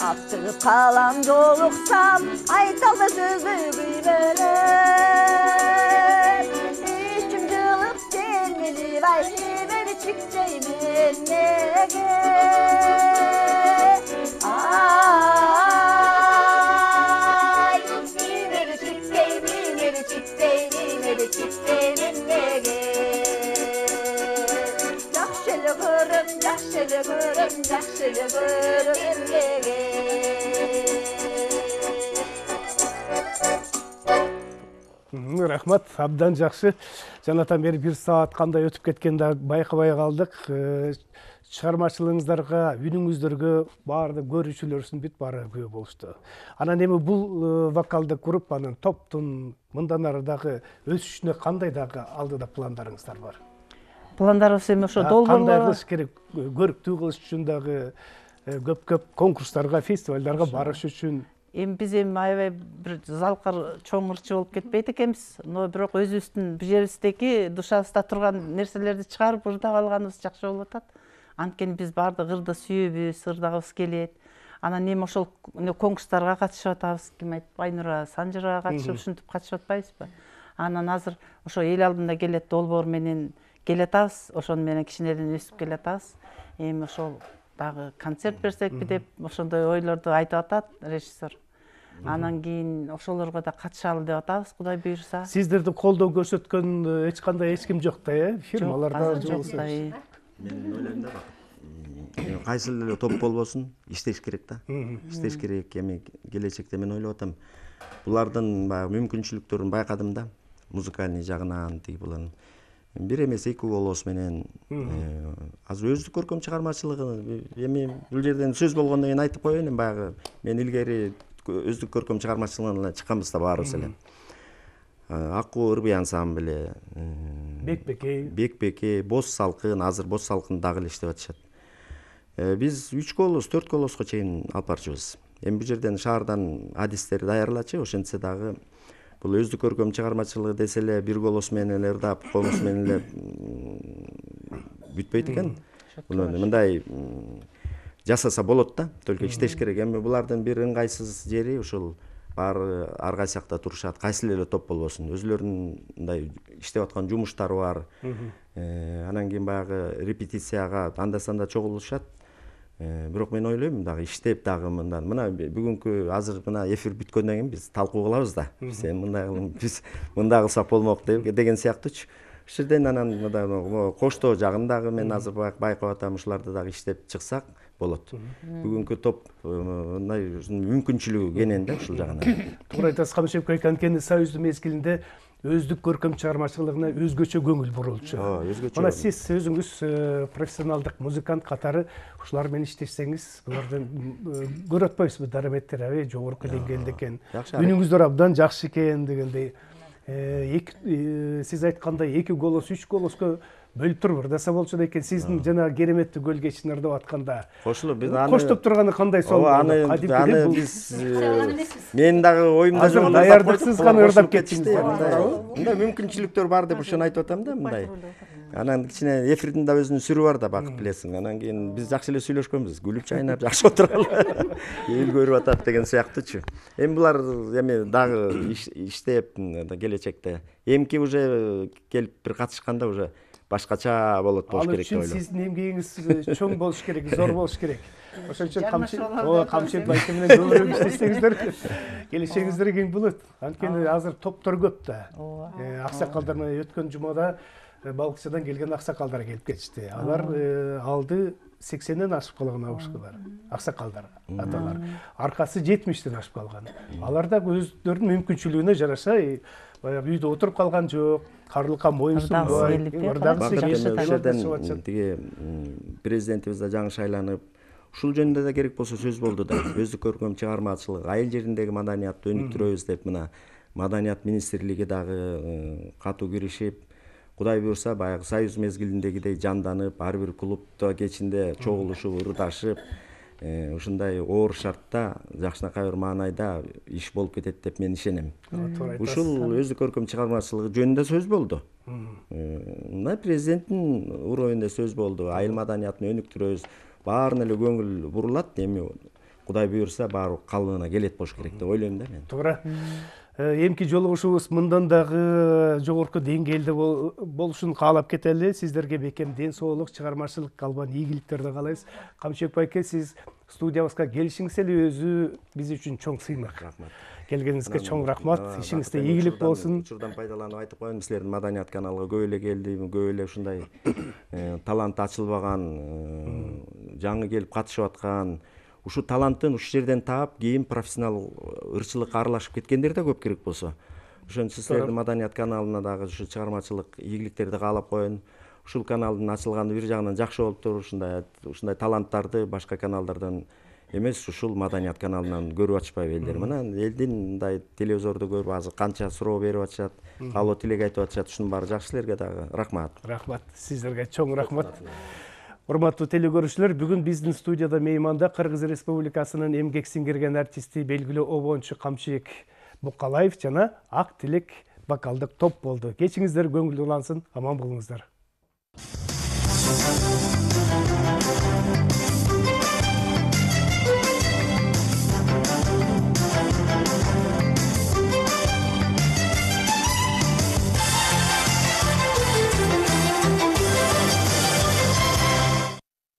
Aptırıp kalan joluksam, aytalma sözü güybelem. İçim cılıp gelmeli, vay beni çıkacağım nege. Ay, beni çıkacağım nege. Миң рахмат, абдан жакшы. Жанатан бери 1 саат кандай өтүп кеткенди байкабай калдык. Чыгармачылыгыңыздарга, үнүңүздөргө баардык көрүүчүлөрсүн бүт баары күбө болушту. Анан эми бул вокалдык группанын, топтун мындан ары дагы өсүшүнө кандай дагы алдыда пландарыңыздар бар? Пландарыбыз эми ошо долбоорлор. Кандай кылыш керек? Көрүктүү кылыш үчүн дагы көп конкурстарга, фестивалдарга барыш үчүн. Эми биз аябай бир залкар чоң ырчы болуп кетпейт экенбиз. Но бирок өзүбүздүн бир жерибиздеги душабызда турган нерселерди чыгарып ырдап алганыбыз жакшы болуп атат. Анткени биз баардык ырды сүйөбүз, ырдагыбыз келет. Анан эми ошол конкурстарга катышып атабыз. Ким айтты, Айнура Санжырага катышып, ушинтип катышып атпайбызбы? Анан азыр ошо эл алдында келет долбоор менен келатабыз. Ошону менен кичинеден өсүп келатабыз. Эми ошол дагы концерт берсекпи деп ошондой ойлорду айтып атат режиссер. Анан кийин ошолорго да катышалы деп атабыз, Кудай буйрса. Сиздерди колдоо көрсөткөн эч ким жок да, фирмаларда жок да. Мен ойлойм да бак. Кайсы эле топ болбосун, иштеш керек да. Иштеш керек. Эми келечекте мен ойлоп атам. Булардын баягы мүмкүнчүлүктөрүн байкадым да. Музыкальный жагынан тиги булан. Бир эмес 2 голос менен азыр өздүк көркөм чыгармачылыгы эми бул жерден сөз болгондон кийин айтып коеюн. Баягы мен илгери өздүк көркөм чыгармачылыгынан чыкканбыз да баарыбыз эле. Аккуу ырбый ансамбль, Бекбеке, Боз салкын, азыр Боз салкын дагы эле иштеп атышат. Биз 3 голос, 4 голоско чейин алып барчубыз. Эми бул жерден шаардан адистер даярлачы, ошентсе дагы бул өздүк көркөм чыгармачылыгы десе эле 1 голос менен эле ырдап, комуз менен эле бүтпөйт экен. Мындай жасаса болот да, только иштеш керек. Эми булардын бир ыңгайсыз жери ушул баары ар кайсы жакта турушат, кайсы эле топ болбосун. Өзүлөрүнүн мындай иштеп аткан жумуштары бар. Анан кийин баягы репетицияга анда-санда чогулушат. Бирок мен ойлойм дагы иштеп дагы мындан. Мына бүгүнкү азыр мына эфир бүткөндөн кийин биз талкуу кылабыз да. Биз мындай кылсак болмок деген сыяктуучу. Ушул жерден анан коштоо жагындагы мен азыр байкап атам, ушуларды дагы иштеп чыксак болот. Бүгүнкү топ мындай мүмкүнчүлүгү кенен да ушул жагынан. Туура айтасыз, Камшек байке, анткени Союздун мезгилинде өздүк көркөм чыгармачылыгына өзгөчө көңүл бурулчу. Мына сиз өзүңүз профессионалдык музыкант катары ушулар менен иштешсеңиз, булардан көрүп атпайсызбы дараметтер аябай жогорку деңгээлде экен. Үнүңүздөр абдан жакшы экен дегендей. Сиз айткандай 2 голос, 3 голоско бөлүп туруп ырдаса болчу да экен. Сиздин жана кереметтүү көл кечин ырдап атканда кошулуп биз аны коштоп турганы кандай сонун? Аны биз мен дагы оюмда жок, даярдыксыз гана ырдап кеттиңиз. Мындай мүмкүнчүлүктөр бар деп ошону айтып атам да, мындай. Анан кичине эфирдин да өзүнүн сүрү бар да, бакыт билесиң. Анан кийин биз жакшы эле сүйлөшкөнбүз, күлүп чайнап жакшы отуралы. Эл көрүп атат деген сыяктуучу. Эми булар эми дагы иштеп келечекте эмки уже келип бир катышканда уже башкача болот болуш керек деп ойлойм. Ал үчүн сиздин эмгегиңиз чоң болуш керек, зор болуш керек. Ошон үчүн Камшек байке менен көбүрөөк иштесеңиздер келечегиңиздер кең болот. Анткени азыр топтор көп да. Аксакалдар менен өткөн жумада Балыкчыдан келген аксакалдар келип кетишти. Алар алды 80ден ашып калган абышкылар, аксакалдар, аталар. Аркасы 70ден ашып калган. Алар да өздөрүнүн мүмкүнчүлүгүнө жараша баягы үйдө отуруп калган жок, карлыкка моюнсунбай, тиги президентибиз да жаңы шайланып, ушул жөнүндө да керек болсо сөз болду да. Өздүк көркөм чыгармачылык, айыл жериндеги маданиятты өнүктүрөбүз деп мына маданият министрлиги дагы катуу киришип, Кудай буйрса баягы Союз мезгилиндегидей жанданып, ар бир клубда кечинде чогулушуп, ырдашып, ушундай оор шартта жакшынакай бир маанайда иш болуп кетет деп мен ишенем. Ушул өздүк көркөм чыгармачылыгы жөнүндө сөз болду. Мына президенттин уровунда сөз болду. Айыл маданиятын өнүктүрөбүз, баарына эле көңүл бурулат. Эми Кудай буйрса баары калыбына келет болуш керек деп ойлойм да мен. Туура. Эмки жолугушубуз мындан дагы жогорку деңгээлде болушун каалап кетели. Сиздерге бекем ден соолук, чыгармачылык албан ийгиликтерди каалайбыз. Камшек байке, сиз студиябызга келишиңиз эле өзү биз үчүн чоң сыймак. Рахмат. Келгениңизге чоң рахмат. Ишиңизде ийгилик болсун. Учурдан пайдаланып айтып коеюн, силердин маданият каналга көп эле келдим, көп эле ушундай талант ачылбаган, жаңы келип катышып аткан, ушу таланттын ушул жерден таап, кийин профессионал ырчылыкка аралашып кеткендер да көп керек болсо. Ошон сиздердин Маданият каналына дагы ушу чыгармачылык ийгиликтерди каалап коеюн. Ушул каналдын ачылганы бир жагынан жакшы болуптур. Ушундай таланттарды башка каналдардан эмес, ушул Маданият каналынан көрүп атышпайбы элдер? Мына элдин мындай телевизорду көрүп азыр канча суроо берип атышат, каалоо тилек айтып атышат. Ушунун баары жакшы силерге дагы рахмат. Рахмат. Сиздерге чоң рахмат. Урматтуу телекөрүүчүлөр, бүгүн биздин студияда мейманда Кыргыз Республикасынын эмгек сиңирген артисти, белгилүү обончу Камчыбек Букалаев жана Ак Тилек вокалдык топ болду. Кечиңиздер көңүл улансын, аман болуңуздар.